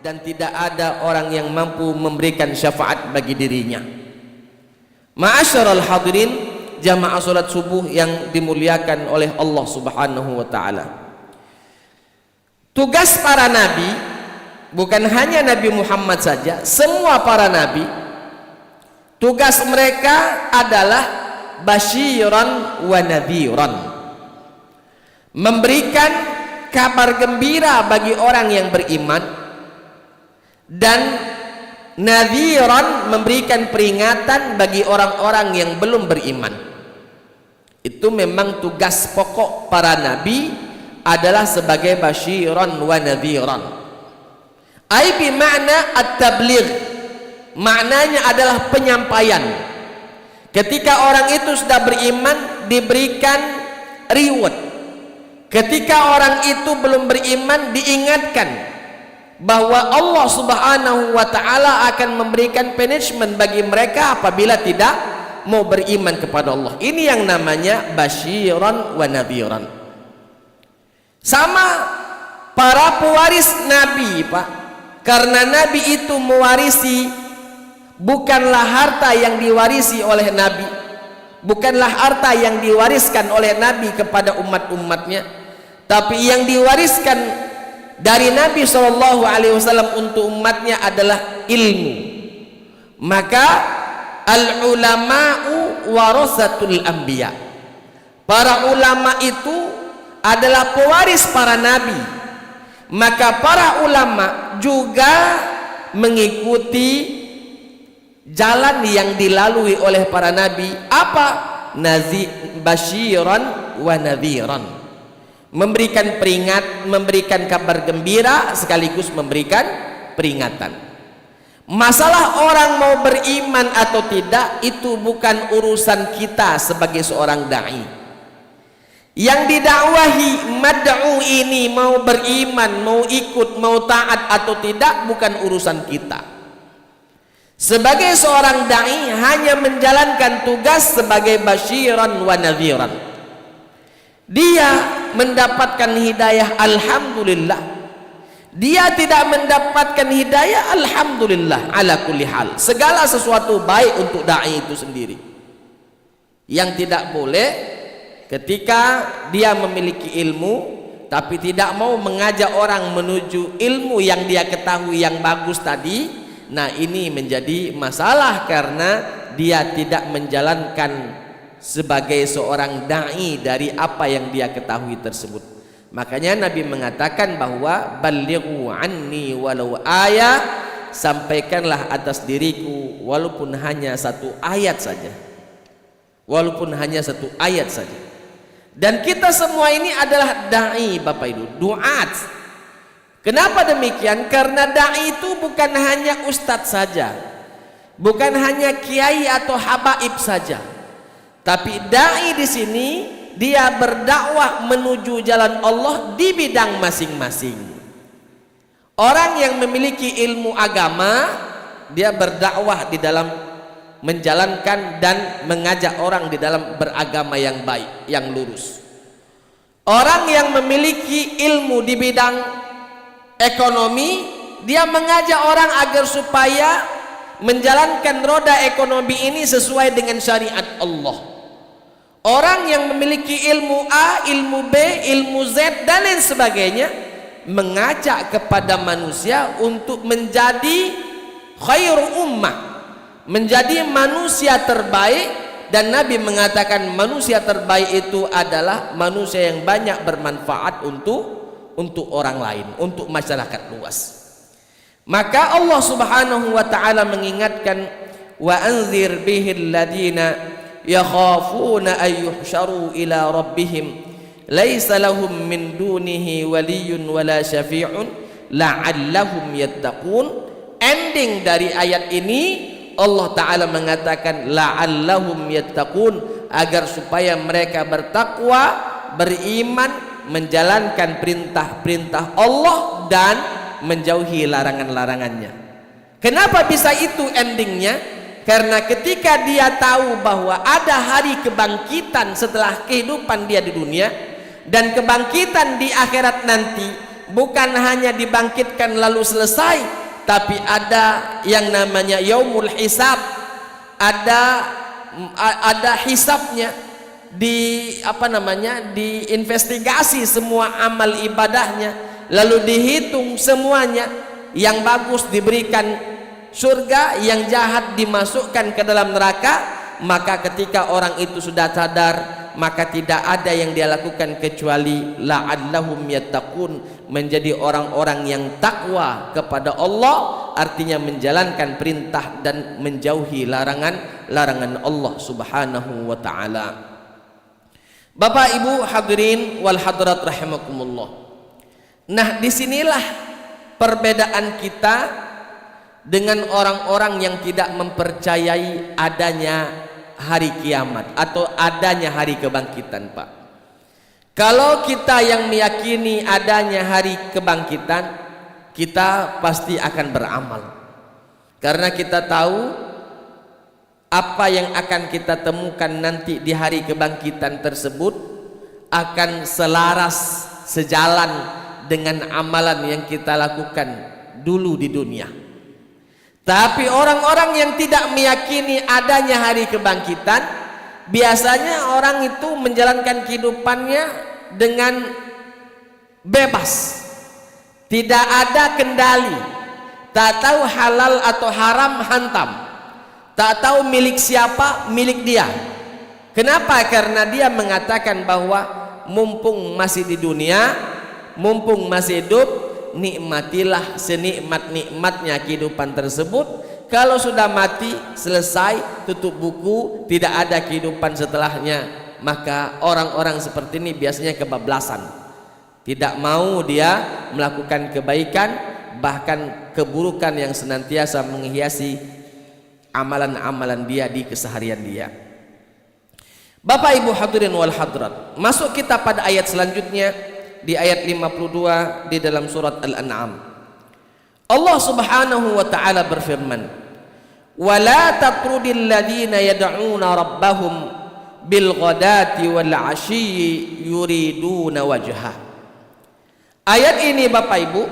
dan tidak ada orang yang mampu memberikan syafaat bagi dirinya. Ma'asyiral hadirin, jamaah salat subuh yang dimuliakan oleh Allah Subhanahu wa taala. Tugas para nabi, bukan hanya Nabi Muhammad saja, semua para nabi, tugas mereka adalah basyiran wa nadhiran, memberikan kabar gembira bagi orang yang beriman, dan nadhiran, memberikan peringatan bagi orang-orang yang belum beriman. Itu memang tugas pokok para nabi, adalah sebagai basyiran wa nadhiran. Ai bi makna at-tabligh, maknanya adalah penyampaian. Ketika orang itu sudah beriman, diberikan reward. Ketika orang itu belum beriman, diingatkan bahwa Allah Subhanahu wa taala akan memberikan punishment bagi mereka apabila tidak mau beriman kepada Allah. Ini yang namanya basyiran wa nadhiran. Sama para pewaris nabi, Pak. Karena nabi itu mewarisi, bukanlah harta yang diwarisi oleh nabi, bukanlah harta yang diwariskan oleh nabi kepada umat-umatnya, tapi yang diwariskan dari Nabi SAW untuk umatnya adalah ilmu. Maka al-ulama'u warasatul anbiya, para ulama itu adalah pewaris para nabi. Maka para ulama juga mengikuti jalan yang dilalui oleh para nabi. Apa? Basyiran wa nadhiran, memberikan memberikan kabar gembira sekaligus memberikan peringatan. Masalah orang mau beriman atau tidak itu bukan urusan kita sebagai seorang dai. Yang didakwahi mad'u ini mau beriman, mau ikut, mau taat atau tidak bukan urusan kita. Sebagai seorang dai hanya menjalankan tugas sebagai basyiran wa nadhiran. Dia mendapatkan hidayah, alhamdulillah. Dia tidak mendapatkan hidayah, alhamdulillah, ala kulli hal. Segala sesuatu baik untuk dai itu sendiri. Yang tidak boleh ketika dia memiliki ilmu tapi tidak mau mengajak orang menuju ilmu yang dia ketahui yang bagus tadi, nah ini menjadi masalah karena dia tidak menjalankan sebagai seorang dai dari apa yang dia ketahui tersebut. Makanya Nabi mengatakan bahwa balighu anni walau ayat, sampaikanlah atas diriku walaupun hanya satu ayat saja, walaupun hanya satu ayat saja. Dan kita semua ini adalah dai, Bapak Ibu, duat. Kenapa demikian? Karena dai itu bukan hanya ustadz saja, bukan hanya kiai atau habaib saja. Tapi dai di sini dia berdakwah menuju jalan Allah di bidang masing-masing. Orang yang memiliki ilmu agama, dia berdakwah di dalam menjalankan dan mengajak orang di dalam beragama yang baik, yang lurus. Orang yang memiliki ilmu di bidang ekonomi, dia mengajak orang agar supaya menjalankan roda ekonomi ini sesuai dengan syariat Allah. Orang yang memiliki ilmu A, ilmu B, ilmu Z dan lain sebagainya, mengajak kepada manusia untuk menjadi khairu ummah, menjadi manusia terbaik. Dan Nabi mengatakan manusia terbaik itu adalah manusia yang banyak bermanfaat untuk orang lain, untuk masyarakat luas. Maka Allah Subhanahu wa taala mengingatkan, wa anzir bihil ladina yakhafuna ay yuhsyaru ila rabbihim laisa lahum min dunihi waliyyun wala syafi'un la'allahum yattaqun. Ending dari ayat ini Allah Ta'ala mengatakan la'allahum yattaqun, agar supaya mereka bertakwa, beriman, menjalankan perintah-perintah Allah dan menjauhi larangan-larangannya. Kenapa bisa itu endingnya? Karena ketika dia tahu bahwa ada hari kebangkitan setelah kehidupan dia di dunia dan kebangkitan di akhirat nanti, bukan hanya dibangkitkan lalu selesai, tapi ada yang namanya yaumul hisab, ada hisabnya, diinvestigasi semua amal ibadahnya, lalu dihitung semuanya. Yang bagus diberikan surga, yang jahat dimasukkan ke dalam neraka. Maka ketika orang itu sudah sadar, maka tidak ada yang dia lakukan kecuali la'allahum yattaqun, menjadi orang-orang yang takwa kepada Allah, artinya menjalankan perintah dan menjauhi larangan Allah Subhanahu wa taala. Bapak Ibu hadirin wal hadirat rahimakumullah. Nah, disinilah perbedaan kita dengan orang-orang yang tidak mempercayai adanya hari kiamat atau adanya hari kebangkitan, Pak. Kalau kita yang meyakini adanya hari kebangkitan, kita pasti akan beramal, karena kita tahu apa yang akan kita temukan nanti di hari kebangkitan tersebut akan selaras, sejalan dengan amalan yang kita lakukan dulu di dunia. Tapi orang-orang yang tidak meyakini adanya hari kebangkitan, biasanya orang itu menjalankan kehidupannya dengan bebas, tidak ada kendali, tak tahu halal atau haram hantam, tak tahu milik siapa, milik dia. Kenapa? Karena dia mengatakan bahwa mumpung masih di dunia, mumpung masih hidup, nikmatilah senikmat-nikmatnya kehidupan tersebut. Kalau sudah mati, selesai, tutup buku, tidak ada kehidupan setelahnya. Maka orang-orang seperti ini biasanya kebablasan, tidak mau dia melakukan kebaikan, bahkan keburukan yang senantiasa menghiasi amalan-amalan dia di keseharian dia. Bapak Ibu hadirin wal hadirat, masuk kita pada ayat selanjutnya, di ayat 52 di dalam surat Al-An'am. Allah Subhanahu wa taala berfirman, "Wala tatrudil ladzina yad'una rabbahum bil ghadati wal 'ashyi yuriduna wajha." Ayat ini Bapak Ibu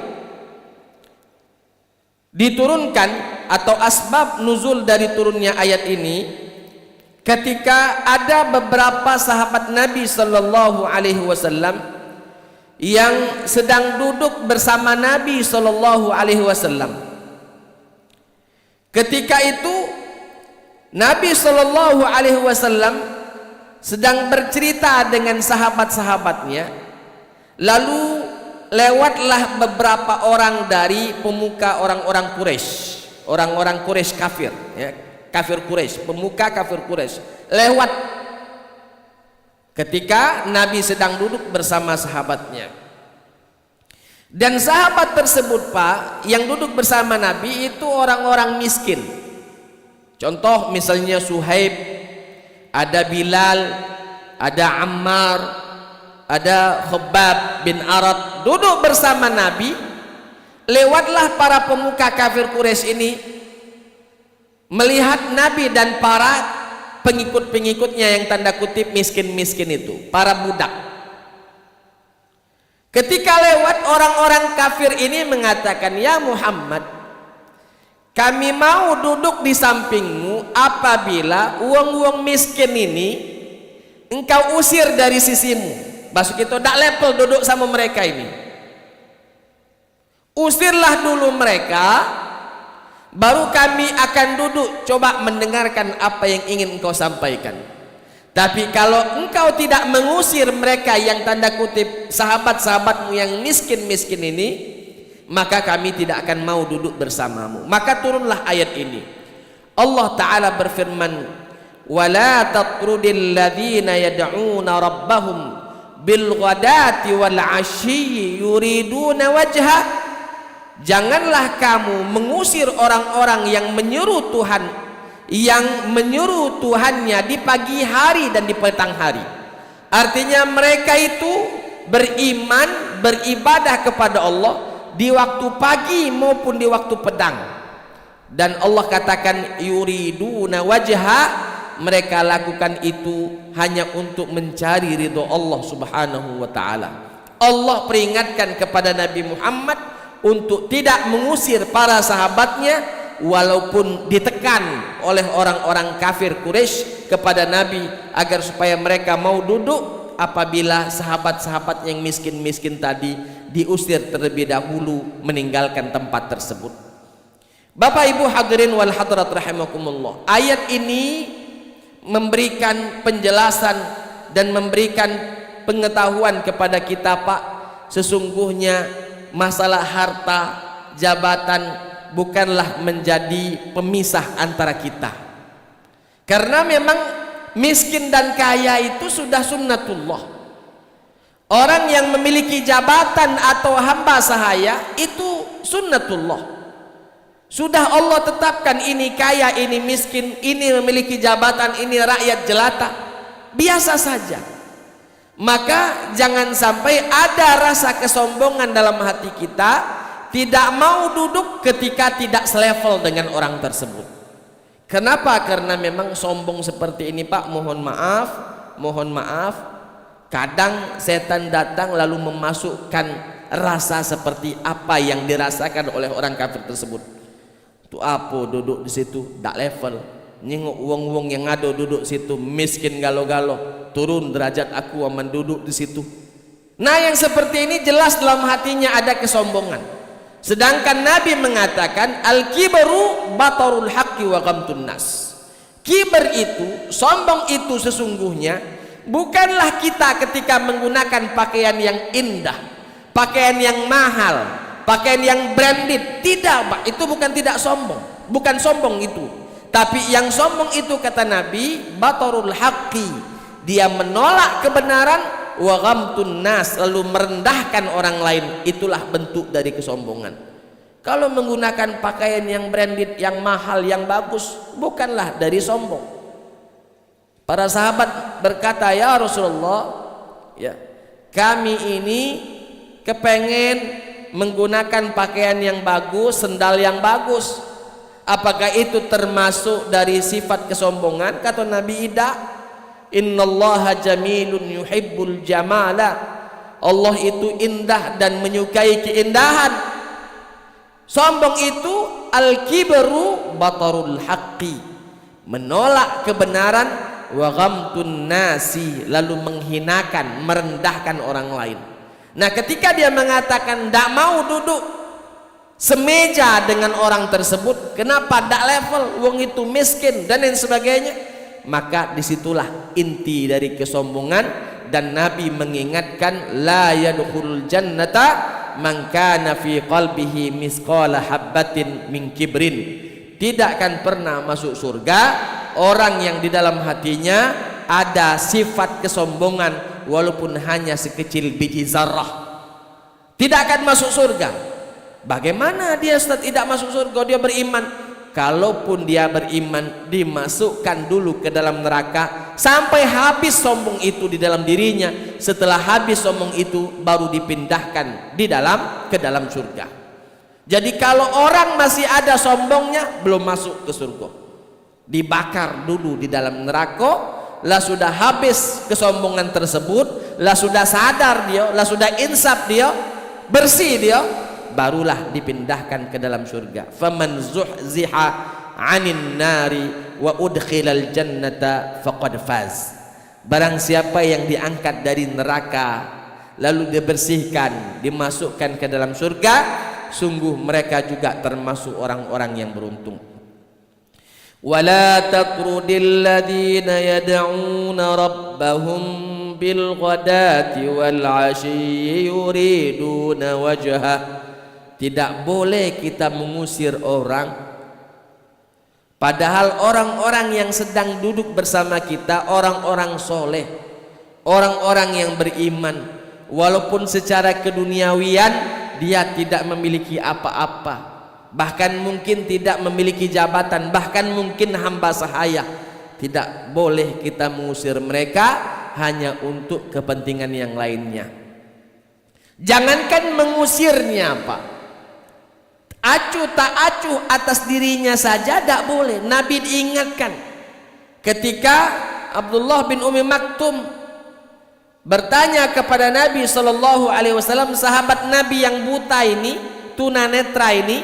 diturunkan, atau asbab nuzul dari turunnya ayat ini ketika ada beberapa sahabat Nabi sallallahu alaihi wasallam yang sedang duduk bersama Nabi sallallahu alaihi wasallam. Ketika itu Nabi sallallahu alaihi wasallam sedang bercerita dengan sahabat-sahabatnya, lalu lewatlah beberapa orang dari pemuka orang-orang Quraisy kafir, ya, kafir Quraisy, pemuka kafir Quraisy lewat ketika Nabi sedang duduk bersama sahabatnya. Dan sahabat tersebut, Pak, yang duduk bersama Nabi itu orang-orang miskin. Contoh misalnya Suhaib, ada Bilal, ada Ammar, ada Khabbab bin Arad duduk bersama Nabi. Lewatlah para pemuka kafir Quraisy ini melihat Nabi dan para pengikut-pengikutnya yang tanda kutip miskin-miskin itu, para budak. Ketika lewat, orang-orang kafir ini mengatakan, "Ya Muhammad, kami mau duduk di sampingmu apabila uang-uang miskin ini engkau usir dari sisimu." Maksud itu tak level duduk sama mereka ini. Usirlah dulu mereka, baru kami akan duduk coba mendengarkan apa yang ingin engkau sampaikan. Tapi kalau engkau tidak mengusir mereka yang tanda kutip sahabat-sahabatmu yang miskin-miskin ini, maka kami tidak akan mau duduk bersamamu. Maka turunlah ayat ini. Allah Ta'ala berfirman, "Wala tatrudil ladzina yad'una rabbahum bil ghadati wal 'ashyi yuriduna wajha." Janganlah kamu mengusir orang-orang yang menyeru Tuhan, yang menyeru Tuhannya di pagi hari dan di petang hari. Artinya mereka itu beriman, beribadah kepada Allah di waktu pagi maupun di waktu petang. Dan Allah katakan yuriduna wajha, mereka lakukan itu hanya untuk mencari ridho Allah Subhanahu wa taala. Allah peringatkan kepada Nabi Muhammad untuk tidak mengusir para sahabatnya walaupun ditekan oleh orang-orang kafir Quraisy kepada Nabi agar supaya mereka mau duduk apabila sahabat-sahabat yang miskin-miskin tadi diusir terlebih dahulu meninggalkan tempat tersebut. Bapak Ibu hadirin wal hadirat rahimakumullah, ayat ini memberikan penjelasan dan memberikan pengetahuan kepada kita, Pak, sesungguhnya masalah harta, jabatan bukanlah menjadi pemisah antara kita. Karena memang miskin dan kaya itu sudah sunnatullah. Orang yang memiliki jabatan atau hamba sahaya itu sunnatullah. Sudah Allah tetapkan ini kaya, ini miskin, ini memiliki jabatan, ini rakyat jelata. Biasa saja. Maka jangan sampai ada rasa kesombongan dalam hati kita, tidak mau duduk ketika tidak selevel dengan orang tersebut. Kenapa? Karena memang sombong seperti ini, Pak, mohon maaf, kadang setan datang lalu memasukkan rasa seperti apa yang dirasakan oleh orang kafir tersebut. Tuh apa duduk di situ, tak level, nyengok wong-wong yang ada duduk situ miskin galo-galo, turun derajat aku aman duduk di situ. Nah, yang seperti ini jelas dalam hatinya ada kesombongan. Sedangkan Nabi mengatakan al-kibru batarul haqqi wa ghamtun nas. Kiber itu, sombong itu sesungguhnya bukanlah kita ketika menggunakan pakaian yang indah, pakaian yang mahal, pakaian yang branded. Tidak, Pak, itu bukan tidak sombong, bukan sombong itu. Tapi yang sombong itu kata Nabi batarul haqqi, dia menolak kebenaran, wa ghamtun nas, lalu merendahkan orang lain. Itulah bentuk dari kesombongan. Kalau menggunakan pakaian yang branded, yang mahal, yang bagus, bukanlah dari sombong. Para sahabat berkata, ya Rasulullah, ya, kami ini kepengen menggunakan pakaian yang bagus, sendal yang bagus. Apakah itu termasuk dari sifat kesombongan? Kata Nabi, tidak. Innallaha jamilun yuhibbul jamala. Allah itu indah dan menyukai keindahan. Sombong itu al-kibru batarul haqqi, menolak kebenaran, wa ghamtun nasi, lalu menghinakan, merendahkan orang lain. Nah, ketika dia mengatakan tidak mau duduk semeja dengan orang tersebut, kenapa tidak level, wong itu miskin dan lain sebagainya, maka disitulah inti dari kesombongan. Dan Nabi mengingatkan, la yadkhulul jannata man kana fi qalbihi misqala habbatin min kibrin. Tidak akan pernah masuk surga orang yang di dalam hatinya ada sifat kesombongan walaupun hanya sekecil biji zarrah. Tidak akan masuk surga. Bagaimana dia tidak masuk surga? Dia beriman. Kalaupun dia beriman, dimasukkan dulu ke dalam neraka sampai habis sombong itu di dalam dirinya. Setelah habis sombong itu baru dipindahkan ke dalam surga. Jadi kalau orang masih ada sombongnya, belum masuk ke surga, dibakar dulu di dalam neraka. Lah sudah habis kesombongan tersebut, lah sudah sadar dia, lah sudah insaf dia, bersih dia, barulah dipindahkan ke dalam surga. Faman zuhziha 'anil nari wa udkhilal jannata faqad faz. Barang siapa yang diangkat dari neraka lalu dibersihkan, dimasukkan ke dalam surga, sungguh mereka juga termasuk orang-orang yang beruntung. Wala taqrudil ladzina yad'una rabbahum bil ghadati wal 'ashyi yuriduna wajhah. Tidak boleh kita mengusir orang, padahal orang-orang yang sedang duduk bersama kita orang-orang soleh, orang-orang yang beriman, walaupun secara keduniawian dia tidak memiliki apa-apa, bahkan mungkin tidak memiliki jabatan, bahkan mungkin hamba sahaya. Tidak boleh kita mengusir mereka hanya untuk kepentingan yang lainnya. Jangankan mengusirnya, Pak, acuh tak acuh atas dirinya saja tidak boleh. Nabi diingatkan ketika Abdullah bin Umi Maktum bertanya kepada Nabi Shallallahu Alaihi Wasallam, sahabat Nabi yang buta ini, tunanetra ini,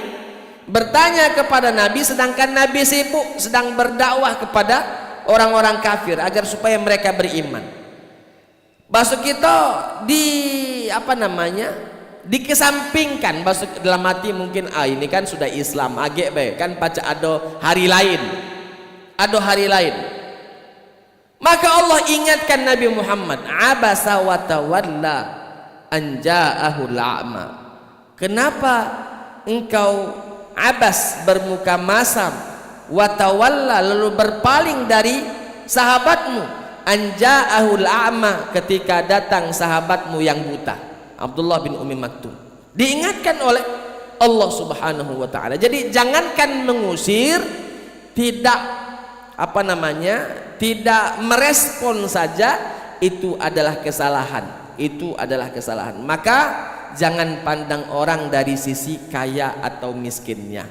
bertanya kepada Nabi sedangkan Nabi sibuk sedang berdakwah kepada orang-orang kafir agar supaya mereka beriman. Masuk kita dikesampingkan, masuk dalam hati mungkin ini kan sudah Islam agak baik kan, baca ada hari lain, maka Allah ingatkan Nabi Muhammad, abasa wa tawalla an ja'ahul a'ma. Kenapa engkau abas, bermuka masam, wa tawalla, lalu berpaling dari sahabatmu, an ja'ahul a'ma, ketika datang sahabatmu yang buta, Abdullah bin Ummi Maktum. Diingatkan oleh Allah Subhanahu wa taala. Jadi jangankan mengusir, tidak merespon saja itu adalah kesalahan. Maka jangan pandang orang dari sisi kaya atau miskinnya,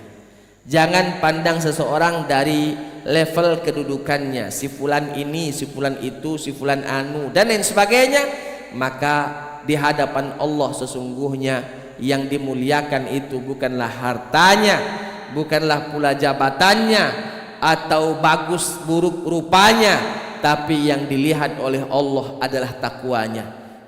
jangan pandang seseorang dari level kedudukannya, si fulan ini, si fulan itu, si fulan anu dan lain sebagainya. Maka di hadapan Allah sesungguhnya yang dimuliakan itu bukanlah hartanya, bukanlah pula jabatannya atau bagus buruk rupanya, tapi yang dilihat oleh Allah adalah takwanya.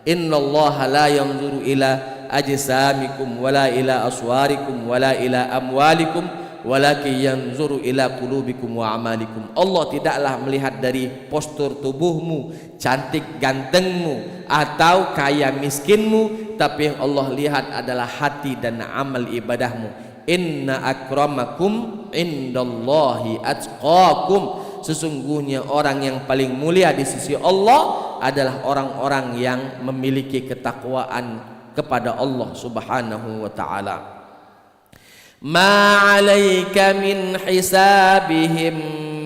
Innallaha la yanzuru ila ajsamikum wala ila aswarikum wala ila amwalikum walakin yanzuru ila qulubikum wa amalikum. Allah tidaklah melihat dari postur tubuhmu, cantik gantengmu atau kaya miskinmu, tapi yang Allah lihat adalah hati dan amal ibadahmu. Inna akramakum indallahi atqakum, sesungguhnya orang yang paling mulia di sisi Allah adalah orang-orang yang memiliki ketakwaan kepada Allah Subhanahu wa taala. Ma 'alaika min hisabihim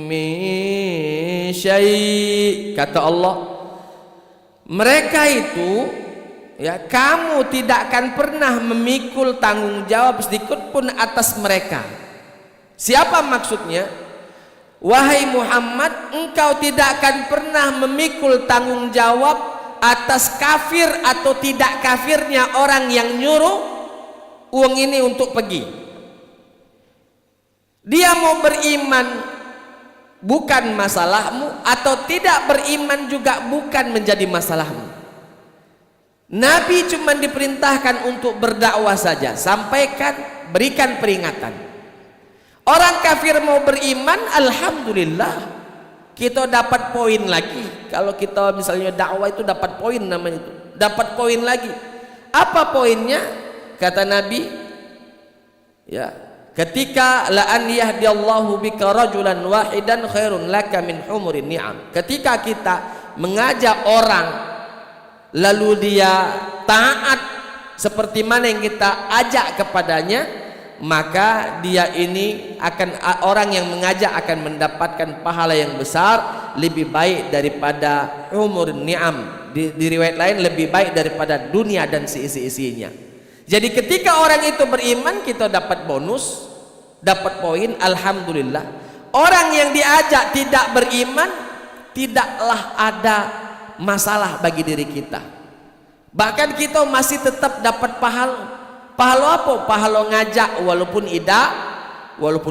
min syai', kata Allah, mereka itu ya, kamu tidak akan pernah memikul tanggung jawab sedikit pun atas mereka. Siapa maksudnya? Wahai Muhammad, engkau tidak akan pernah memikul tanggung jawab atas kafir atau tidak kafirnya orang yang nyuruh uang ini untuk pergi. Dia mau beriman bukan masalahmu, atau tidak beriman juga bukan menjadi masalahmu. Nabi cuma diperintahkan untuk berdakwah saja, sampaikan, berikan peringatan. Orang kafir mau beriman, alhamdulillah, kita dapat poin lagi. Kalau kita misalnya dakwah itu dapat poin, namanya itu dapat poin lagi. Apa poinnya? Kata Nabi, ya, ketika la an yahdiyallahu bika rajulan wahidan khairun laka min humurin ni'am. Ketika kita mengajak orang lalu dia taat seperti mana yang kita ajak kepadanya, maka dia ini orang yang mengajak akan mendapatkan pahala yang besar, lebih baik daripada umur ni'am. Di riwayat lain lebih baik daripada dunia dan seisi-isinya. Jadi ketika orang itu beriman, kita dapat bonus, dapat poin, alhamdulillah. Orang yang diajak tidak beriman, tidaklah ada masalah bagi diri kita, bahkan kita masih tetap dapat pahala. Pahala apa? Pahala ngajak walaupun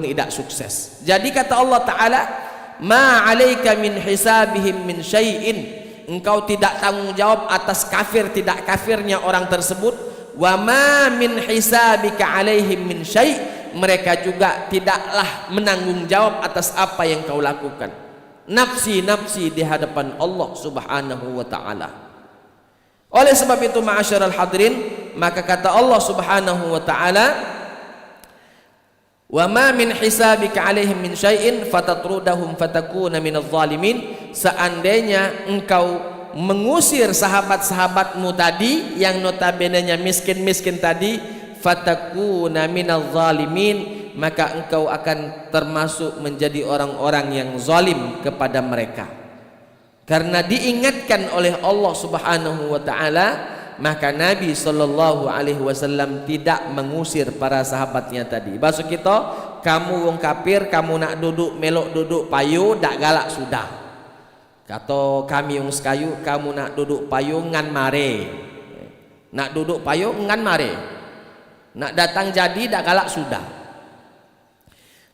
tidak sukses. Jadi kata Allah Ta'ala, ma 'alaika min hisabihim min syai'in, engkau tidak tanggung jawab atas kafir tidak kafirnya orang tersebut. Wa ma min hisabika 'alaihim min syai', mereka juga tidaklah menanggung jawab atas apa yang kau lakukan. Nafsi di hadapan Allah Subhanahu wa taala. Oleh sebab itu ma'asyiral hadirin, maka kata Allah Subhanahu wa taala, wa ma min hisabika 'alaihim min syai'in fatatrudahum fatakuna minadh zalimin. Seandainya engkau mengusir sahabat-sahabatmu tadi yang notabene-nya miskin-miskin tadi, fatakuna minadh zalimin, maka engkau akan termasuk menjadi orang-orang yang zalim kepada mereka. Karena diingatkan oleh Allah Subhanahu wa taala, maka Nabi sallallahu alaihi wasallam tidak mengusir para sahabatnya tadi. Bahasa kita, kamu wong kafir, kamu nak duduk melok duduk payu dak galak sudah. Kata kami yung sekayu, kamu nak duduk payung ngan mare. Nak duduk payung ngan mare. Nak datang jadi dak galak sudah.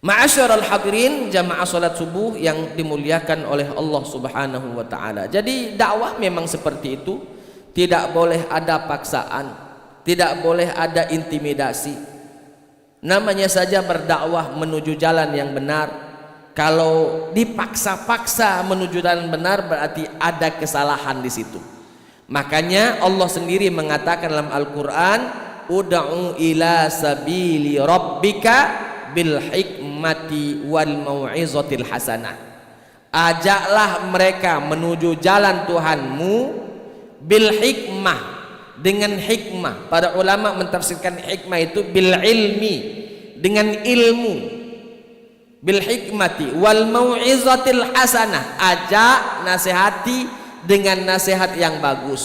Ma'asyiral hadirin jamaah salat subuh yang dimuliakan oleh Allah Subhanahu wa taala. Jadi dakwah memang seperti itu, tidak boleh ada paksaan, tidak boleh ada intimidasi. Namanya saja berdakwah menuju jalan yang benar. Kalau dipaksa-paksa menuju jalan benar berarti ada kesalahan di situ. Makanya Allah sendiri mengatakan dalam Al-Qur'an, "Ud'u ila sabili rabbika bil hikmati wal mau'izatil hasanah." Ajaklah mereka menuju jalan Tuhanmu bil hikmah, dengan hikmah. Para ulama mentafsirkan hikmah itu bil ilmi, dengan ilmu. Bil hikmati wal mau'izatil hasanah, ajak nasihati dengan nasihat yang bagus.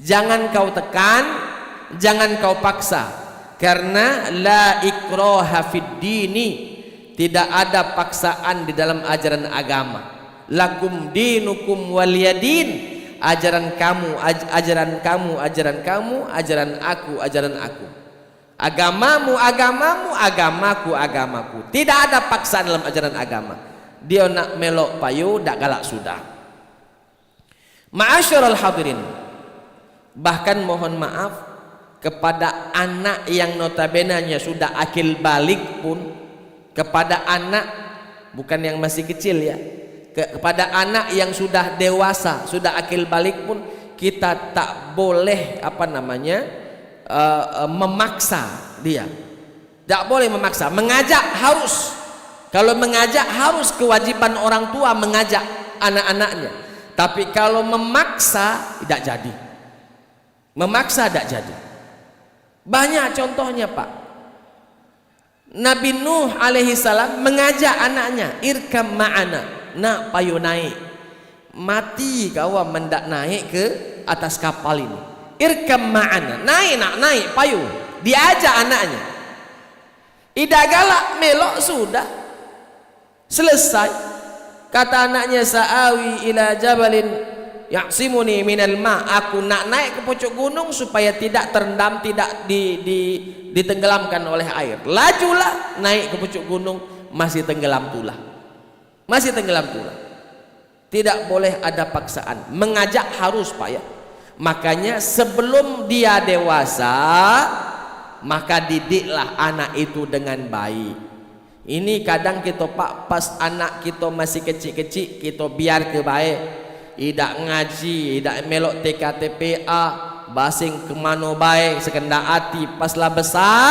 Jangan kau tekan, jangan kau paksa, karena la ikraha fid dini, tidak ada paksaan di dalam ajaran agama. Lakum dinukum waliyadin, ajaran kamu, ajaran kamu, ajaran kamu, ajaran aku, ajaran aku. Agamamu, agamamu, agamaku, agamaku. Tidak ada paksaan dalam ajaran agama. Dia nak melok payu, dak galak sudah. Ma'asyiral hadirin, bahkan mohon maaf kepada anak yang notabenanya sudah akil balik pun, kepada anak bukan yang masih kecil ya, kepada anak yang sudah dewasa, sudah akil balik pun kita tak boleh memaksa dia. Tak boleh memaksa. Mengajak harus. Kalau mengajak harus kewajiban orang tua mengajak anak-anaknya. Tapi kalau memaksa tidak jadi. Memaksa tidak jadi. Banyak contohnya Pak. Nabi Nuh alaihi salam mengajak anaknya, irkam ma'ana, nak payu naik. Mati kau mendak naik ke atas kapal ini. Irkam ma'ana, naik nak naik payu. Diajak anaknya. Ida galak melok sudah selesai. Kata anaknya, sa'awi ila jabalin ya'simuni minal ma, aku nak naik ke pucuk gunung supaya tidak terendam, tidak ditenggelamkan oleh air. Lajulah naik ke pucuk gunung, masih tenggelam tulah. Masih tenggelam tulah. Tidak boleh ada paksaan. Mengajak harus Pak ya. Makanya sebelum dia dewasa, maka didiklah anak itu dengan baik. Ini kadang kita Pak, pas anak kita masih kecil-kecil, kita biar ke baik. Tidak ngaji, tidak melok TKTPA, basing kemana baik, sekendak hati. Pas lah besar,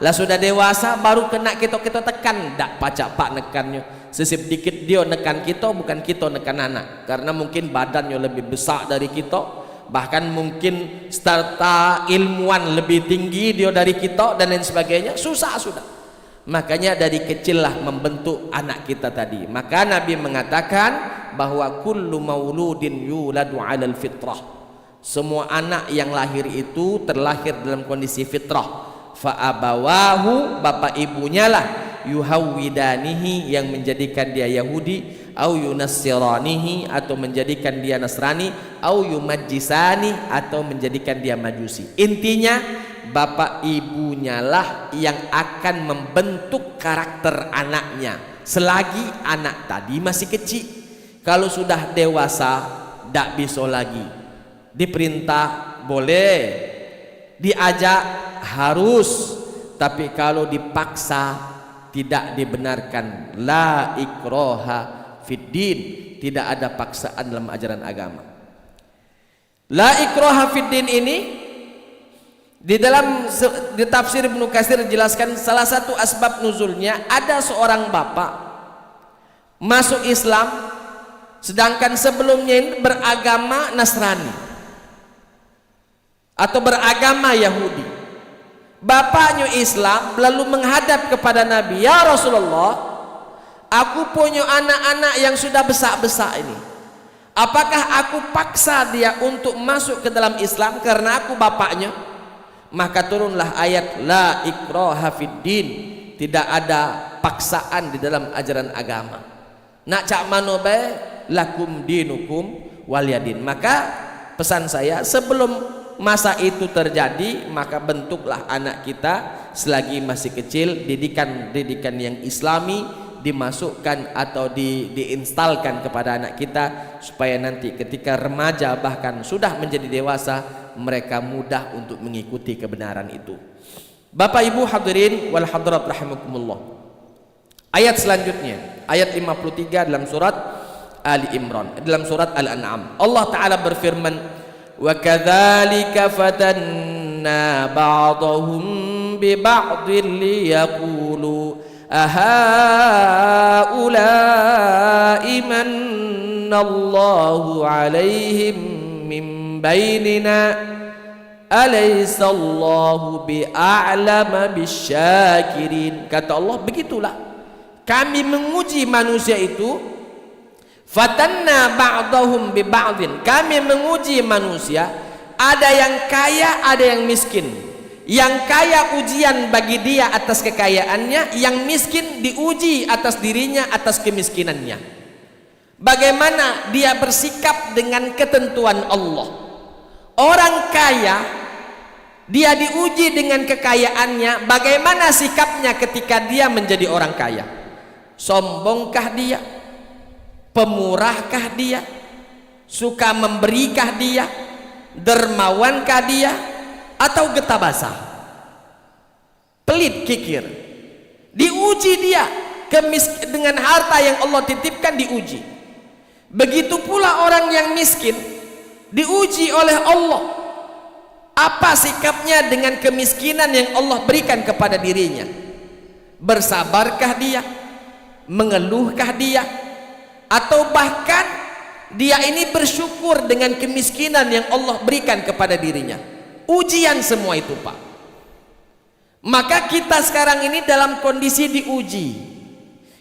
lah sudah dewasa, baru kena kita tekan. Tak pacak Pak nekannya. Sesip dikit dia nekan kita, bukan kita nekan anak. Karena mungkin badannya lebih besar dari kita. Bahkan mungkin starta ilmuwan lebih tinggi dia dari kita dan lain sebagainya. Susah sudah. Makanya dari kecillah membentuk anak kita tadi. Maka Nabi mengatakan bahwa kullu mauludin yuladu 'alal fitrah. Semua anak yang lahir itu terlahir dalam kondisi fitrah. Fa abawahu, bapak ibunya lah, yuhawwidanihi, yang menjadikan dia Yahudi, au yunassiranihi, atau menjadikan dia Nasrani, au yumajjisani, atau menjadikan dia Majusi. Intinya bapak ibunya lah yang akan membentuk karakter anaknya selagi anak tadi masih kecil. Kalau sudah dewasa tidak bisa lagi. Diperintah boleh, diajak harus, tapi kalau dipaksa tidak dibenarkan. La ikraha fid din, tidak ada paksaan dalam ajaran agama. La ikraha fid din ini di tafsir Ibnu Katsir dijelaskan salah satu asbab nuzulnya, ada seorang bapak masuk Islam sedangkan sebelumnya ini beragama Nasrani atau beragama Yahudi. Bapaknya Islam lalu menghadap kepada Nabi, ya Rasulullah, aku punya anak-anak yang sudah besar-besar ini. Apakah aku paksa dia untuk masuk ke dalam Islam karena aku bapaknya? Maka turunlah ayat la ikraha fid din, tidak ada paksaan di dalam ajaran agama. Nak cak mano bae lakum dinukum waliyadin. Maka pesan saya, sebelum masa itu terjadi, maka bentuklah anak kita selagi masih kecil, didikan yang islami dimasukkan atau diinstalkan kepada anak kita, supaya nanti ketika remaja bahkan sudah menjadi dewasa, mereka mudah untuk mengikuti kebenaran itu. Bapak Ibu hadirin wal hadirat rahimakumullah. Ayat selanjutnya, ayat 53 dalam surat Ali Imran, dalam surat Al-An'am. Allah Ta'ala berfirman, wa kadzalika fatanna ba'dahum bi ba'dhin liyaqulu ahaula'i mannallahu 'alaihim min bainina alaysallahu bi'a'lama bisyakirin. Kata Allah, begitulah kami menguji manusia itu. Fatanna ba'dahum bi ba'dhin, kami menguji manusia, ada yang kaya, ada yang miskin. Yang kaya ujian bagi dia atas kekayaannya, yang miskin diuji atas dirinya atas kemiskinannya. Bagaimana dia bersikap dengan ketentuan Allah. Orang kaya, dia diuji dengan kekayaannya, bagaimana sikapnya ketika dia menjadi orang kaya. Sombongkah dia? Pemurahkah dia? Suka memberikah dia? Dermawankah dia? Atau getah basah? Pelit kikir? Diuji dia dengan harta yang Allah titipkan, diuji. Begitu pula orang yang miskin, diuji oleh Allah. Apa sikapnya dengan kemiskinan yang Allah berikan kepada dirinya? Bersabarkah dia? Mengeluhkah dia? Atau bahkan dia ini bersyukur dengan kemiskinan yang Allah berikan kepada dirinya? Ujian semua itu, Pak. Maka kita sekarang ini dalam kondisi diuji.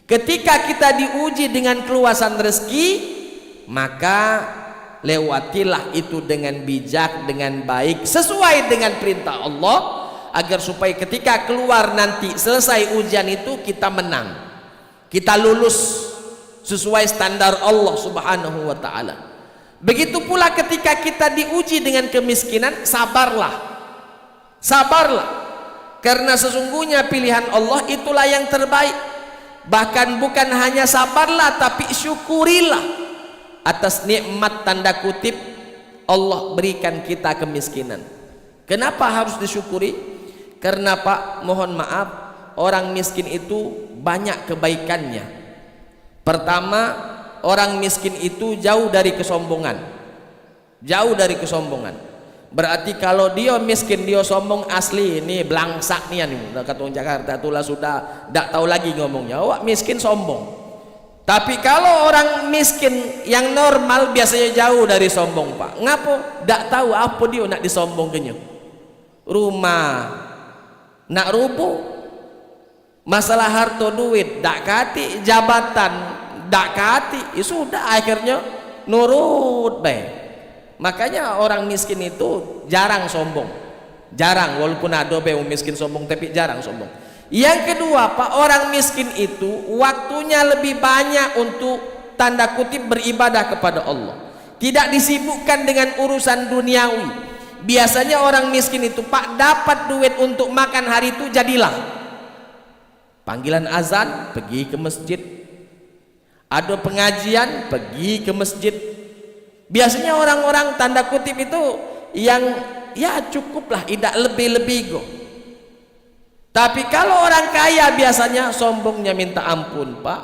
Ketika kita diuji dengan keluasan rezeki, maka lewatilah itu dengan bijak, dengan baik, sesuai dengan perintah Allah, agar supaya ketika keluar nanti selesai ujian itu kita menang, kita lulus sesuai standar Allah Subhanahu wa ta'ala. Begitu pula ketika kita diuji dengan kemiskinan, sabarlah. Sabarlah. Karena sesungguhnya pilihan Allah itulah yang terbaik. Bahkan bukan hanya sabarlah, tapi syukurilah atas nikmat tanda kutip Allah berikan kita kemiskinan. Kenapa harus disyukuri? Karena Pak, mohon maaf, orang miskin itu banyak kebaikannya. Pertama, orang miskin itu jauh dari kesombongan. Jauh dari kesombongan. Berarti kalau dia miskin, dia sombong, asli ini belangsak nih, kata orang Jakarta itulah sudah tidak tahu lagi ngomongnya. Wah, miskin sombong. Tapi kalau orang miskin yang normal biasanya jauh dari sombong, Pak. Ngapo? Tidak tahu apa dia nak disombongkannya. Rumah nak rubuh, masalah harta duit dak kati, jabatan dak kati, ya sudah akhirnya nurut baik. Makanya orang miskin itu jarang sombong, jarang, walaupun ada yang miskin sombong tapi jarang sombong. Yang kedua, Pak, orang miskin itu waktunya lebih banyak untuk tanda kutip beribadah kepada Allah, tidak disibukkan dengan urusan duniawi. Biasanya orang miskin itu, Pak, dapat duit untuk makan hari itu jadilah panggilan azan, pergi ke masjid. Ada pengajian, pergi ke masjid. Biasanya orang-orang tanda kutip itu yang ya cukuplah, tidak lebih-lebih go. Tapi kalau orang kaya biasanya sombongnya minta ampun, Pak.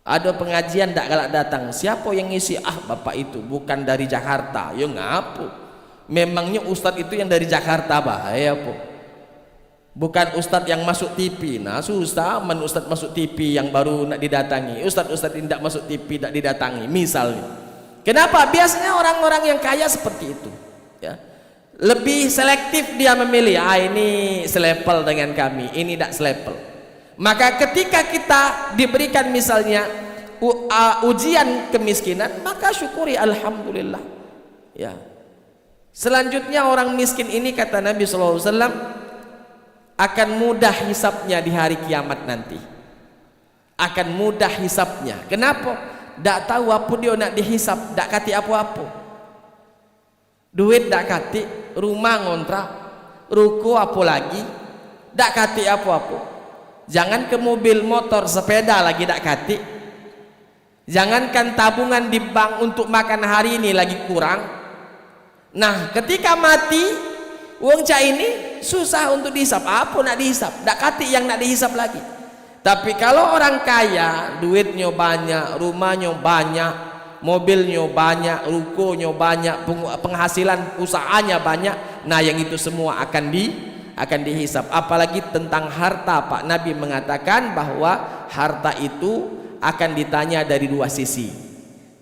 Ada pengajian tak galak datang. Siapa yang ngisi? Ah, bapak itu bukan dari Jakarta. Ya ngapu. Memangnya ustadz itu yang dari Jakarta, bahaya po. Bukan ustadz yang masuk TV. Nah susah men ustadz masuk TV yang baru nak didatangi. Ustadz tidak masuk TV tidak didatangi misalnya. Kenapa? Biasanya orang-orang yang kaya seperti itu ya. Lebih selektif dia memilih. Ah, ini selevel dengan kami, ini tidak selevel. Maka ketika kita diberikan misalnya ujian kemiskinan, maka syukuri, alhamdulillah ya. Selanjutnya orang miskin ini kata Nabi SAW akan mudah hisapnya di hari kiamat nanti. Akan mudah hisapnya. Kenapa? dak tahu apa dia nak dihisap, dak kati apa-apa. Duit dak kati, rumah ngontrak, ruko apa lagi, dak kati apa-apa. Jangan ke mobil, motor, sepeda lagi dak kati. Jangankan tabungan di bank untuk makan hari ini lagi kurang. Nah, ketika mati, uang cak ini susah untuk dihisap. Apa nak dihisap? Dak kati yang nak dihisap lagi. Tapi kalau orang kaya, duitnya banyak, rumahnya banyak, mobilnya banyak, rukonya banyak, penghasilan usahanya banyak, nah yang itu semua akan dihisap. Apalagi tentang harta, Pak Nabi mengatakan bahwa harta itu akan ditanya dari dua sisi.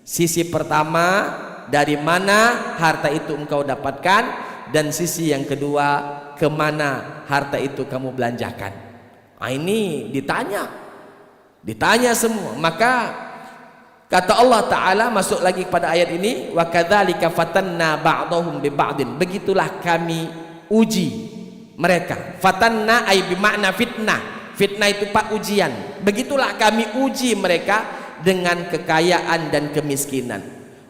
Sisi pertama, dari mana harta itu engkau dapatkan, dan sisi yang kedua, kemana harta itu kamu belanjakan. Nah, ini ditanya semua. Maka kata Allah Ta'ala, masuk lagi kepada ayat ini, wa kadzalika fatanna ba'dahum bi ba'din, begitulah kami uji mereka. Fatanna ay bimakna fitnah. Fitnah itu pak ujian. Begitulah kami uji mereka dengan kekayaan dan kemiskinan.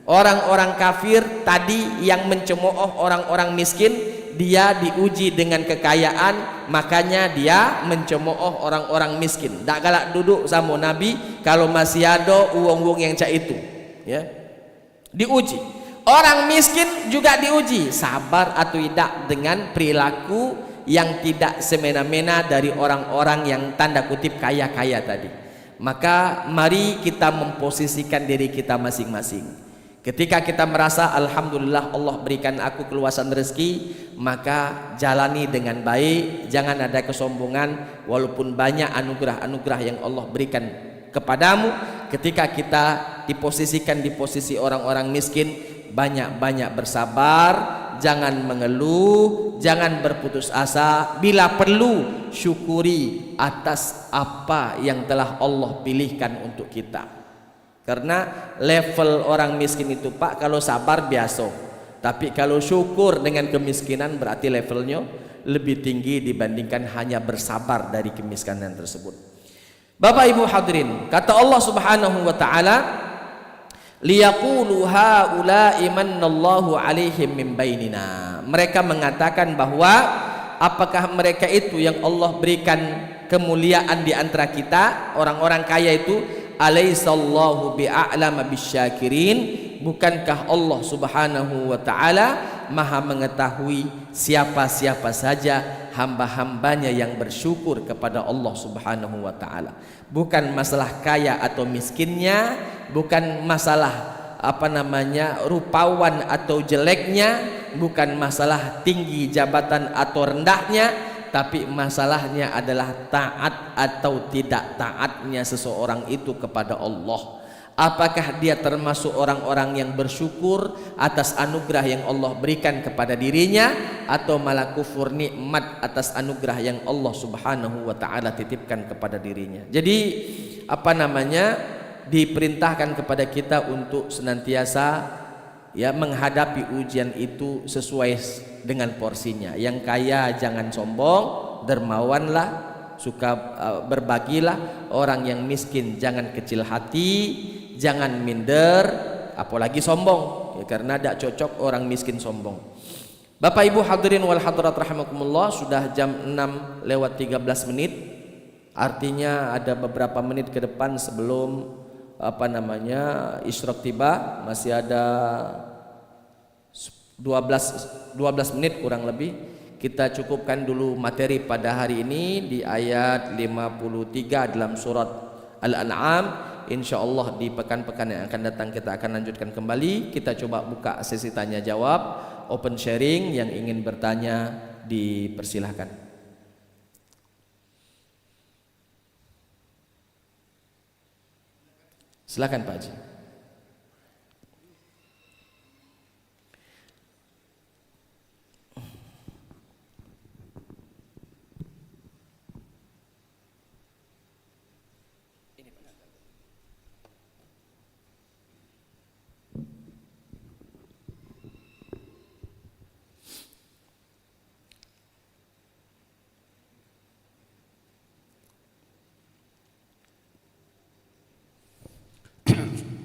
Orang-orang kafir tadi yang mencemooh orang-orang miskin, dia diuji dengan kekayaan, makanya dia mencemooh orang-orang miskin. Tak galak duduk sama Nabi kalau masih ada uang-uang yang cak itu, ya. Diuji. Orang miskin juga diuji, sabar atau tidak dengan perilaku yang tidak semena-mena dari orang-orang yang tanda kutip kaya-kaya tadi. Maka mari kita memposisikan diri kita masing-masing. Ketika kita merasa alhamdulillah Allah berikan aku keluasan rezeki, maka jalani dengan baik, jangan ada kesombongan. Walaupun banyak anugerah-anugerah yang Allah berikan kepadamu, ketika kita diposisikan di posisi orang-orang miskin, banyak-banyak bersabar, jangan mengeluh, jangan berputus asa. Bila perlu, syukuri atas apa yang telah Allah pilihkan untuk kita. Karena level orang miskin itu, Pak, kalau sabar biasa, tapi kalau syukur dengan kemiskinan berarti levelnya lebih tinggi dibandingkan hanya bersabar dari kemiskinan tersebut. Bapak Ibu hadirin, kata Allah Subhanahu wa taala, liyaqulu haula'i manallahu alaihim min bainina. Mereka mengatakan bahwa apakah mereka itu yang Allah berikan kemuliaan di antara kita, orang-orang kaya itu, alaihissallahu bi'a'lama bisyakirin, bukankah Allah Subhanahu wa ta'ala maha mengetahui siapa-siapa saja hamba-hambanya yang bersyukur kepada Allah Subhanahu wa ta'ala. Bukan masalah kaya atau miskinnya, bukan masalah rupawan atau jeleknya, bukan masalah tinggi jabatan atau rendahnya, tapi masalahnya adalah taat atau tidak taatnya seseorang itu kepada Allah. Apakah dia termasuk orang-orang yang bersyukur atas anugerah yang Allah berikan kepada dirinya, atau malah kufur nikmat atas anugerah yang Allah Subhanahu wa ta'ala titipkan kepada dirinya. Jadi diperintahkan kepada kita untuk senantiasa menghadapi ujian itu sesuai dengan porsinya. Yang kaya jangan sombong, dermawanlah, suka berbagilah. Orang yang miskin jangan kecil hati, jangan minder, apalagi sombong, karena tidak cocok orang miskin sombong. Bapak Ibu hadirin wal hadirat rahimakumullah, sudah jam 6 lewat 13 menit. Artinya ada beberapa menit ke depan sebelum isyraq tiba, masih ada 12 menit kurang lebih. Kita cukupkan dulu materi pada hari ini di ayat 53 dalam surat Al-An'am. Insyaallah di pekan-pekan yang akan datang kita akan lanjutkan kembali. Kita coba buka sesi tanya jawab, open sharing. Yang ingin bertanya dipersilahkan. Silakan Pak Haji.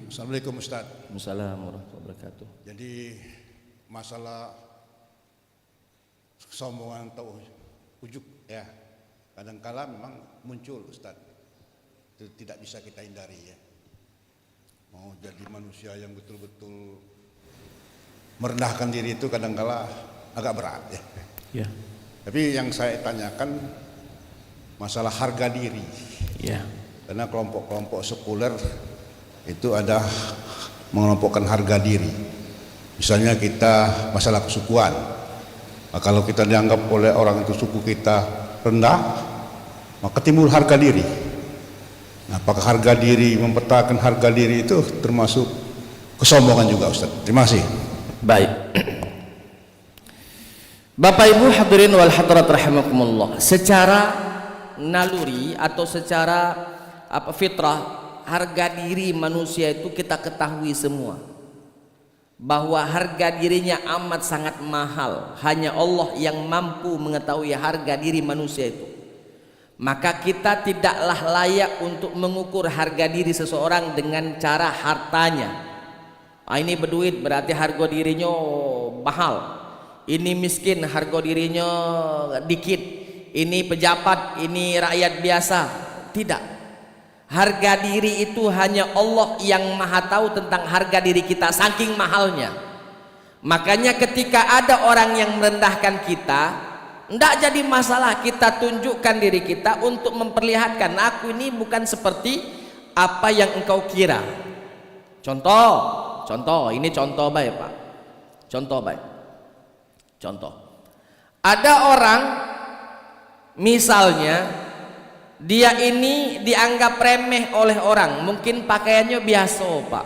Assalamualaikum Ustaz. Assalamualaikum warahmatullahi wabarakatuh. Jadi masalah kesombongan atau ujuk ya, kadangkala memang muncul Ustaz. Itu tidak bisa kita hindari ya. Mau jadi manusia yang betul-betul merendahkan diri itu kadangkala agak berat ya. Ya. Tapi yang saya tanyakan masalah harga diri. Ya. Karena kelompok-kelompok sekuler itu ada mengelompokkan harga diri. Misalnya kita masalah kesukuan. Nah, kalau kita dianggap oleh orang itu suku kita rendah, maka timbul harga diri. Nah, apakah harga diri, mempertahankan harga diri itu termasuk kesombongan juga Ustaz? Terima kasih. Baik. Bapak Ibu hadirin wal hadirat rahimakumullah. Secara naluri atau secara fitrah, harga diri manusia itu kita ketahui semua bahwa harga dirinya amat sangat mahal. Hanya Allah yang mampu mengetahui harga diri manusia itu. Maka kita tidaklah layak untuk mengukur harga diri seseorang dengan cara hartanya. Ini berduit berarti harga dirinya mahal. Ini miskin harga dirinya dikit. Ini pejabat, ini rakyat biasa. Tidak. Harga diri itu hanya Allah yang maha tahu tentang harga diri kita, saking mahalnya. Makanya ketika ada orang yang merendahkan kita, tidak jadi masalah kita tunjukkan diri kita untuk memperlihatkan aku ini bukan seperti apa yang engkau kira. Contoh, ini contoh baik Pak. Contoh baik. Contoh. Ada orang misalnya dia ini dianggap remeh oleh orang, mungkin pakaiannya biasa Pak.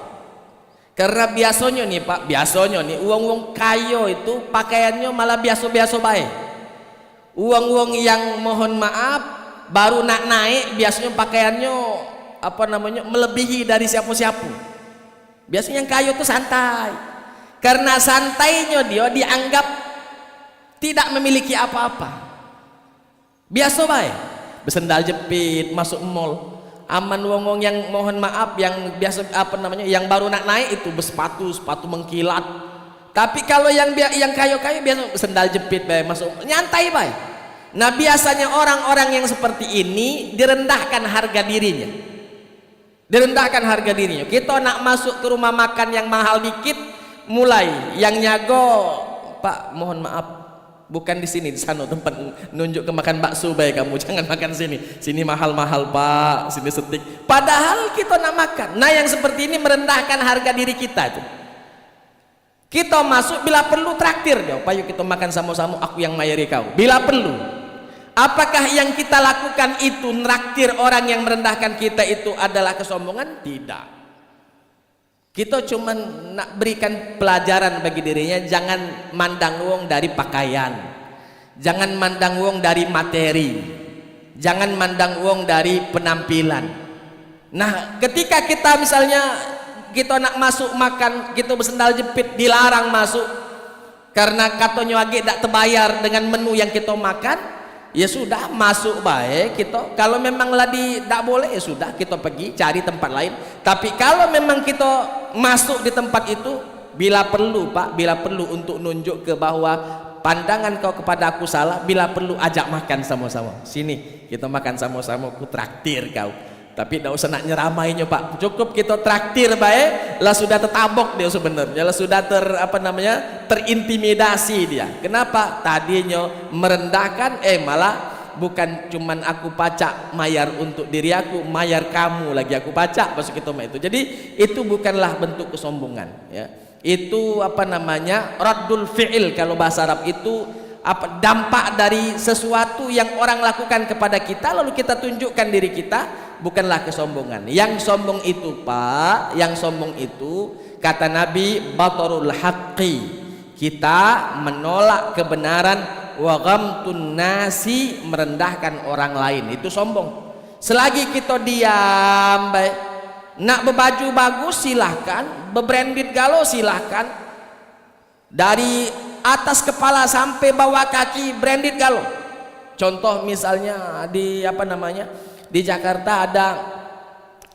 Karena biasanya nih Pak, biasanya nih uang-uang kaya itu pakaiannya malah biasa-biasa baik. Uang-uang yang mohon maaf baru nak naik biasanya pakaiannya melebihi dari siapa-siapa. Biasanya yang kaya itu santai. Karena santainya dia dianggap tidak memiliki apa-apa. Biasa baik. Bersendal jepit masuk mall, aman wong-wong yang mohon maaf yang biasa yang baru nak naik itu bersepatu mengkilat. Tapi kalau yang kayo-kayo biasa sendal jepit baik masuk nyantai baik. Nah biasanya orang-orang yang seperti ini direndahkan harga dirinya. Kita nak masuk ke rumah makan yang mahal dikit, mulai yang nyago, Pak mohon maaf, bukan di sini, di sana tempat nunjuk ke makan bakso baik kamu, jangan makan sini mahal-mahal Pak, sini setik. Padahal kita nak makan. Nah yang seperti ini merendahkan harga diri kita tuh. Kita masuk bila perlu traktir dia, ayo kita makan sama-sama, aku yang mayari kau. Bila perlu. Apakah yang kita lakukan itu traktir orang yang merendahkan kita itu adalah kesombongan? Tidak. Kita cuma nak berikan pelajaran bagi dirinya, jangan mandang wong dari pakaian, jangan mandang wong dari materi, jangan mandang wong dari penampilan. Nah ketika kita misalnya kita nak masuk makan, kita bersendal jepit dilarang masuk karena katanya lagi tidak terbayar dengan menu yang kita makan, ya sudah masuk baik kita. Kalau memang lagi tidak boleh ya sudah kita pergi cari tempat lain. Tapi kalau memang kita masuk di tempat itu bila perlu Pak, bila perlu untuk nunjuk ke bahwa pandangan kau kepada aku salah, bila perlu ajak makan sama-sama. Sini kita makan sama-sama, aku traktir kau. Tapi tidak usah nak nyeramainya Pak, cukup kita traktir baik lah, sudah tertabok dia sebenarnya, lah sudah terintimidasi dia. Kenapa? Tadinya merendahkan, malah bukan cuman aku pacak mayar untuk diri aku, mayar kamu lagi aku pacak masuk itu itu. Jadi itu bukanlah bentuk kesombongan ya. Itu raddul fi'il, kalau bahasa Arab itu dampak dari sesuatu yang orang lakukan kepada kita lalu kita tunjukkan diri kita, bukanlah kesombongan. Yang sombong itu Pak, yang sombong itu kata Nabi batarul haqqi, kita menolak kebenaran, wa ghamtun nasi, merendahkan orang lain, itu sombong. Selagi kita diam baik, nak berbaju bagus silahkan, bebranded galau silahkan, dari atas kepala sampai bawah kaki branded galau. Contoh misalnya di di Jakarta ada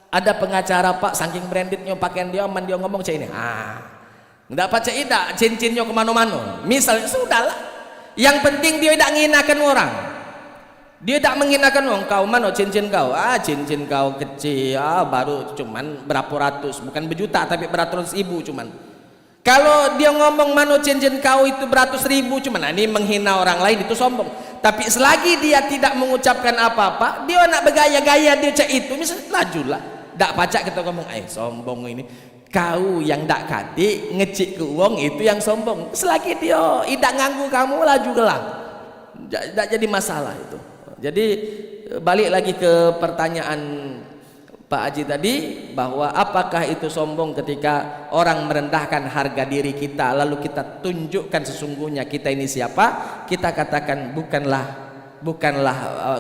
Ada pengacara Pak, saking brandednya pakaian dia, aman dia ngomong cek ini. Nggak pakai tidak, cincinnya kemana-mana. Misalnya sudahlah. Yang penting dia tidak menghinakan orang. Dia tidak menghinakan orang. Kau mana cincin kau? Cincin kau kecil, baru cuman berapa ratus, bukan berjuta tapi beratus ribu cuman. Kalau dia ngomong mana cincin kau itu beratus ribu cuman, ini menghina orang lain, itu sombong. Tapi selagi dia tidak mengucapkan apa-apa, dia nak bergaya-gaya dia cek itu, misalnya lajulah. Tak pacak kita ngomong, sombong ini. Kau yang tak kati ngecik ke uang itu yang sombong. Selagi dia tidak nganggu kamu, laju gelang. Tak jadi masalah itu. Jadi balik lagi ke pertanyaan Pak Haji tadi, bahwa apakah itu sombong ketika orang merendahkan harga diri kita, lalu kita tunjukkan sesungguhnya kita ini siapa. Kita katakan bukanlah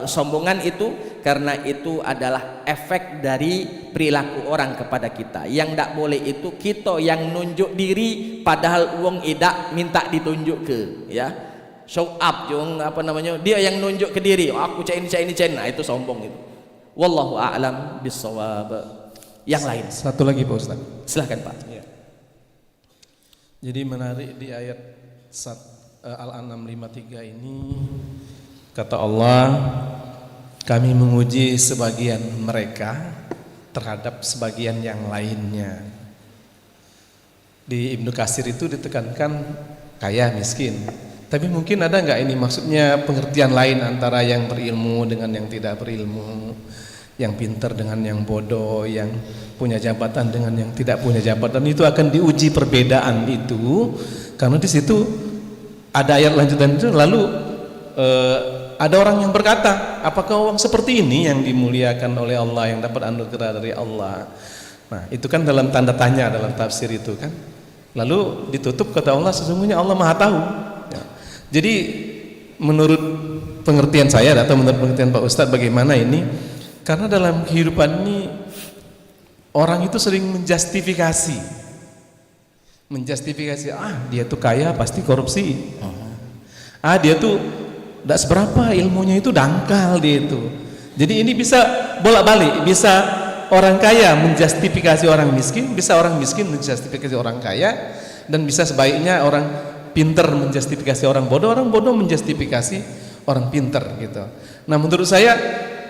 sombongan itu, karena itu adalah efek dari perilaku orang kepada kita. Yang tidak boleh itu kita yang nunjuk diri padahal uang tidak minta ditunjuk ke, ya, show up jong, apa namanya, dia yang nunjuk ke diri, aku cak ini, nah itu sombong itu. Wallahu a'lam bissawab. Yang lain satu lagi Pak Ustaz, silahkan Pak. ya. Jadi menarik di ayat Al-An'am 53 ini, kata Allah, kami menguji sebagian mereka terhadap sebagian yang lainnya. Di Ibnu Katsir itu ditekankan kaya miskin. Tapi mungkin ada nggak ini maksudnya pengertian lain antara yang berilmu dengan yang tidak berilmu, yang pintar dengan yang bodoh, yang punya jabatan dengan yang tidak punya jabatan. Itu akan diuji perbedaan itu, karena di situ ada ayat lanjutan itu. Lalu ada orang yang berkata, apakah orang seperti ini yang dimuliakan oleh Allah, yang dapat anugerah dari Allah? Nah itu kan dalam tanda tanya dalam tafsir itu kan. Lalu ditutup kata Allah, sesungguhnya Allah Maha Tahu. Ya. Jadi menurut pengertian saya atau menurut pengertian Pak Ustadz, bagaimana ini? Karena dalam kehidupan ini orang itu sering menjustifikasi, dia tuh kaya pasti korupsi, dia tuh tidak seberapa ilmunya, itu dangkal dia itu. Jadi ini bisa bolak-balik, bisa orang kaya menjustifikasi orang miskin, bisa orang miskin menjustifikasi orang kaya, dan bisa sebaiknya orang pinter menjustifikasi orang bodoh menjustifikasi orang pinter gitu. Nah menurut saya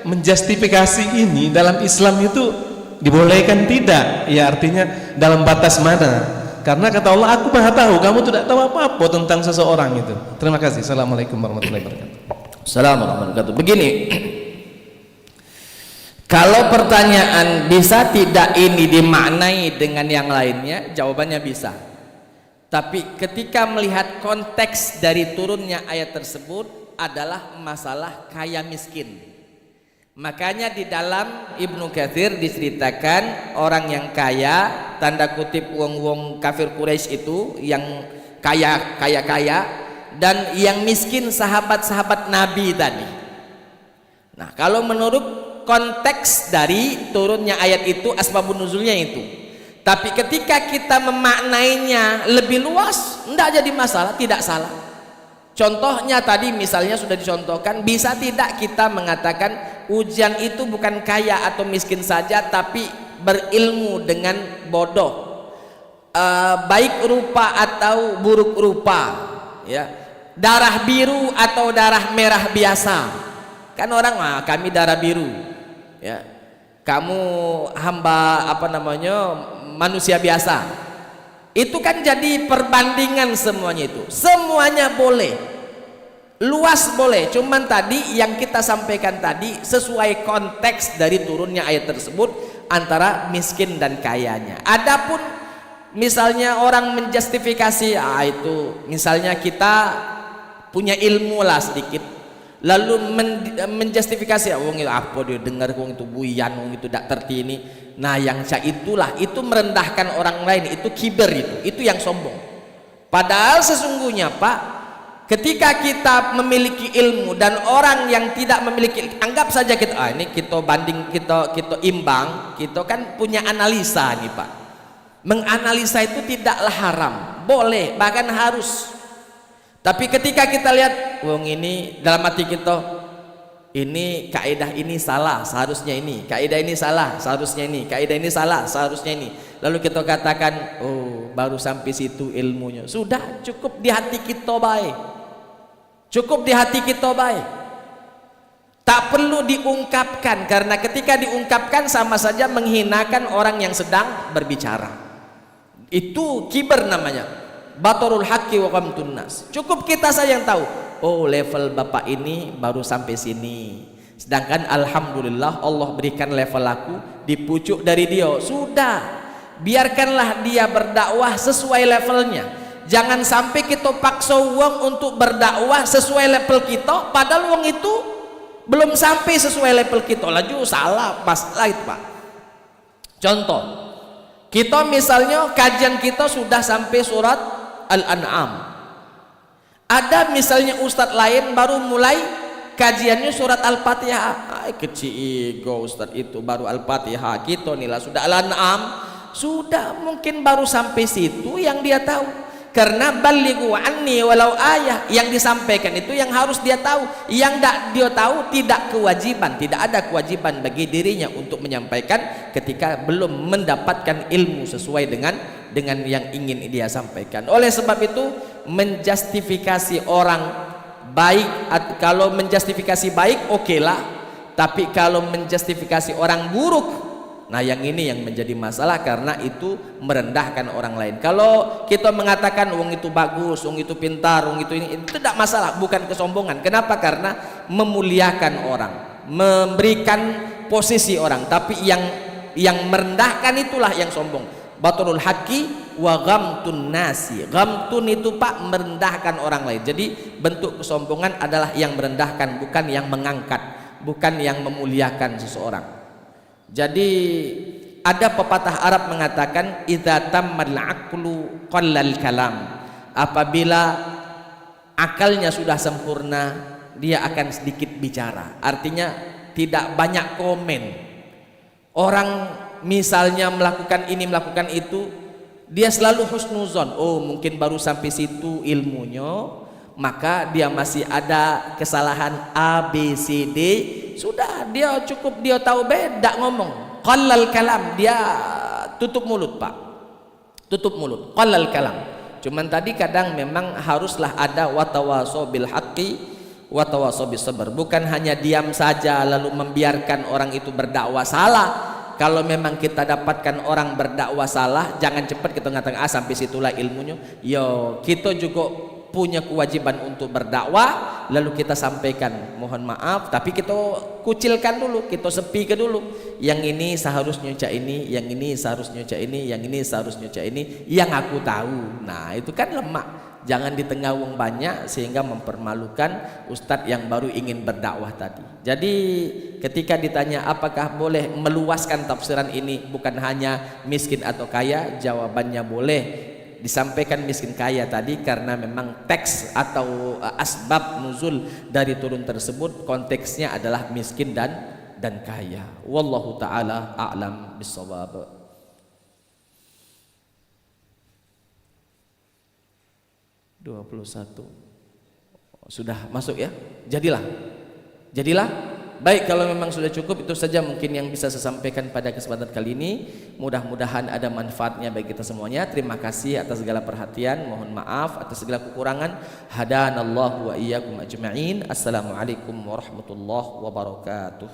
menjustifikasi ini dalam Islam itu dibolehkan tidak? Ya artinya dalam batas mana? Karena kata Allah, aku Maha Tahu, kamu tidak tahu apa-apa tentang seseorang itu. Terima kasih. Assalamualaikum warahmatullahi wabarakatuh. Assalamualaikum warahmatullahi wabarakatuh. Begini, kalau pertanyaan bisa tidak ini dimaknai dengan yang lainnya, jawabannya bisa. Tapi ketika melihat konteks dari turunnya ayat tersebut adalah masalah kaya miskin, makanya di dalam Ibnu Katsir diceritakan orang yang kaya, tanda kutip wong-wong kafir Quraisy itu yang kaya, dan yang miskin sahabat-sahabat Nabi tadi. Nah kalau menurut konteks dari turunnya ayat itu, asbabun nuzulnya itu. Tapi ketika kita memaknainya lebih luas, tidak jadi masalah, tidak salah. Contohnya tadi misalnya sudah dicontohkan, bisa tidak kita mengatakan ujian itu bukan kaya atau miskin saja, tapi berilmu dengan bodoh, baik rupa atau buruk rupa, ya, darah biru atau darah merah biasa. Kan orang, kami darah biru, ya, kamu hamba apa namanya manusia biasa. Itu kan jadi perbandingan semuanya, itu semuanya boleh, luas boleh. Cuman tadi yang kita sampaikan tadi sesuai konteks dari turunnya ayat tersebut antara miskin dan kayanya. Adapun misalnya orang menjustifikasi, itu misalnya kita punya ilmu lah sedikit, lalu menjustifikasi, wong itu apa dia dengar wong itu buyan, wong itu tidak terti ini. Nah yang itulah, itu merendahkan orang lain, itu kiber, itu yang sombong. Padahal sesungguhnya Pak, ketika kita memiliki ilmu dan orang yang tidak memiliki, anggap saja kita, ini kita banding, kita imbang, kita kan punya analisa nih Pak. Menganalisa itu tidaklah haram, boleh, bahkan harus. Tapi ketika kita lihat wong ini, dalam hati kita, ini kaidah ini salah, seharusnya ini, kaidah ini salah, seharusnya ini, kaidah ini salah, seharusnya ini. Lalu kita katakan, oh baru sampai situ ilmunya. Sudah, cukup di hati kita baik. Cukup di hati kita baik. Tak perlu diungkapkan, karena ketika diungkapkan sama saja menghinakan orang yang sedang berbicara. Itu kibar namanya. Batarul haqqi wa ghamtun nas. Cukup kita saja yang tahu. Oh, level bapak ini baru sampai sini. Sedangkan alhamdulillah Allah berikan level aku di pucuk dari dia. Sudah, biarkanlah dia berdakwah sesuai levelnya. Jangan sampai kita paksa wong untuk berdakwah sesuai level kita, padahal wong itu belum sampai sesuai level kita. Laju salah masalah itu, Pak. Contoh, kita misalnya kajian kita sudah sampai surat Al-An'am. Ada misalnya ustadz lain baru mulai kajiannya surat Al-Fatihah. Kecil ego ustadz itu baru Al-Fatihah, kita nilai sudah Al-An'am. Sudah, mungkin baru sampai situ yang dia tahu. Karena balighu anni walau ayah, yang disampaikan itu yang harus dia tahu. Yang tidak dia tahu tidak kewajiban, tidak ada kewajiban bagi dirinya untuk menyampaikan ketika belum mendapatkan ilmu sesuai dengan yang ingin dia sampaikan. Oleh sebab itu, menjustifikasi orang baik, kalau menjustifikasi baik oke lah, tapi kalau menjustifikasi orang buruk, nah yang ini yang menjadi masalah, karena itu merendahkan orang lain. Kalau kita mengatakan wong itu bagus, wong itu pintar, wong itu ini, itu tidak masalah, bukan kesombongan. Kenapa? Karena memuliakan orang, memberikan posisi orang. Tapi yang merendahkan itulah yang sombong. Batarul haqqi wa ghamtun nasi. Ghamtun itu Pak, merendahkan orang lain. Jadi bentuk kesombongan adalah yang merendahkan, bukan yang mengangkat, bukan yang memuliakan seseorang. Jadi ada pepatah Arab mengatakan idza tammal aqlu qallal kalam. Apabila akalnya sudah sempurna, dia akan sedikit bicara. Artinya tidak banyak komen. Orang misalnya melakukan ini, melakukan itu, dia selalu husnuzon. Oh, mungkin baru sampai situ ilmunya, maka dia masih ada kesalahan A, B, C, D. Sudah, dia cukup dia tahu beda ngomong. Qallal kalam, dia tutup mulut, Pak. Tutup mulut, qallal kalam. Cuman tadi kadang memang haruslah ada watawaso bil haqqi watawaso bis sabr. Bukan hanya diam saja lalu membiarkan orang itu berdakwah salah. Kalau memang kita dapatkan orang berdakwah salah, jangan cepat kita mengatakan sampai situlah ilmunya. Yo, kita juga punya kewajiban untuk berdakwah, lalu kita sampaikan mohon maaf, tapi kita kucilkan dulu, kita sepi ke dulu. Yang ini seharusnya cak ini, yang ini seharusnya cak ini, yang ini seharusnya cak ini, yang aku tahu. Nah, itu kan lemak. Jangan di tengah wong banyak sehingga mempermalukan ustadz yang baru ingin berdakwah tadi. Jadi ketika ditanya apakah boleh meluaskan tafsiran ini bukan hanya miskin atau kaya, jawabannya boleh disampaikan miskin kaya tadi, karena memang teks atau asbab nuzul dari turun tersebut konteksnya adalah miskin dan kaya. Wallahu taala a'lam bissawab. Sudah masuk ya? Jadilah. Baik, kalau memang sudah cukup, itu saja mungkin yang bisa saya sampaikan pada kesempatan kali ini. Mudah-mudahan ada manfaatnya bagi kita semuanya. Terima kasih atas segala perhatian. Mohon maaf atas segala kekurangan. Hadanallahu wa iyyakum ajma'in. Assalamualaikum warahmatullahi wabarakatuh.